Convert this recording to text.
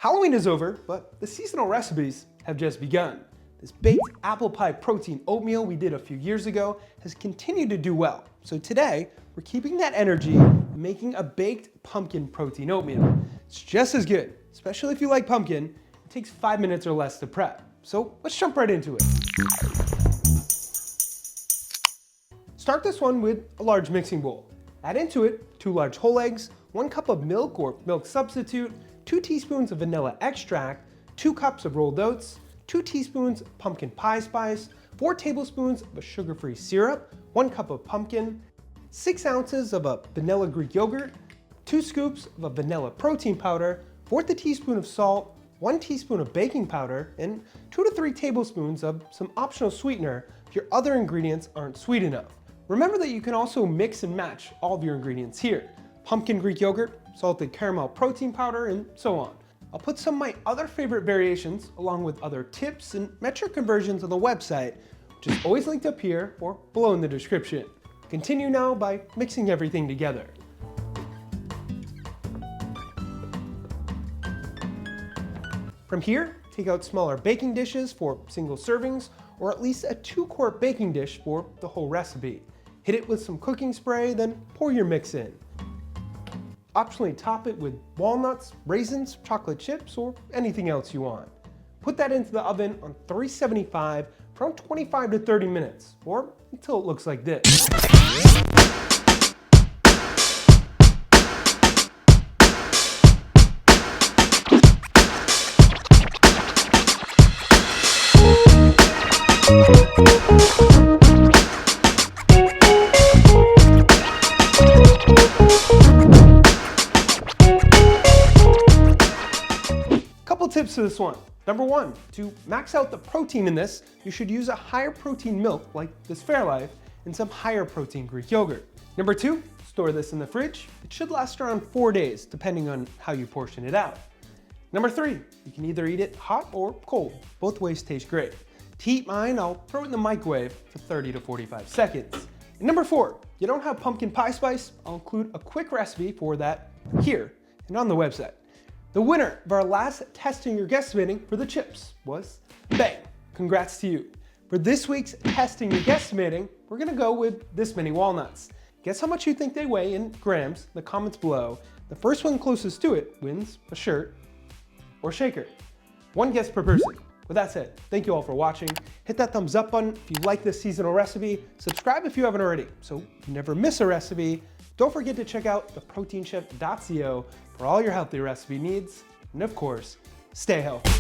Halloween is over, but the seasonal recipes have just begun. This baked apple pie protein oatmeal we did a few years ago has continued to do well. So today, we're keeping that energy and making a baked pumpkin protein oatmeal. It's just as good, especially if you like pumpkin. It takes 5 minutes or less to prep. So let's jump right into it. Start this one with a large mixing bowl. Add into it 2 large whole eggs, 1 cup of milk or milk substitute, 2 teaspoons of vanilla extract, 2 cups of rolled oats, 2 teaspoons of pumpkin pie spice, 4 tablespoons of a sugar-free syrup, 1 cup of pumpkin, 6 ounces of a vanilla Greek yogurt, 2 scoops of a vanilla protein powder, 1/4 teaspoon of salt, 1 teaspoon of baking powder, and 2 to 3 tablespoons of some optional sweetener if your other ingredients aren't sweet enough. Remember that you can also mix and match all of your ingredients here. Pumpkin Greek yogurt, salted caramel protein powder, and so on. I'll put some of my other favorite variations along with other tips and metric conversions on the website, which is always linked up here or below in the description. Continue now by mixing everything together. From here, take out smaller baking dishes for single servings or at least a 2-quart baking dish for the whole recipe. Hit it with some cooking spray, then pour your mix in. Optionally top it with walnuts, raisins, chocolate chips, or anything else you want. Put that into the oven on 375 for around 25 to 30 minutes, or until it looks like this. Couple tips to this one. Number 1, to max out the protein in this, you should use a higher protein milk like this Fairlife and some higher protein Greek yogurt. Number 2, store this in the fridge. It should last around 4 days depending on how you portion it out. Number 3, you can either eat it hot or cold. Both ways taste great. To heat mine, I'll throw it in the microwave for 30 to 45 seconds. And number 4, you don't have pumpkin pie spice? I'll include a quick recipe for that here and on the website. The winner of our last Testing Your Guesstimating for the chips was Bang. Congrats to you. For this week's Testing Your Guesstimating, we're gonna go with this many walnuts. Guess how much you think they weigh in grams in the comments below. The first one closest to it wins a shirt or shaker. 1 guess per person. With that said, thank you all for watching. Hit that thumbs up button if you like this seasonal recipe. Subscribe if you haven't already, so you never miss a recipe. Don't forget to check out theproteinchef.co for all your healthy recipe needs. And of course, stay healthy.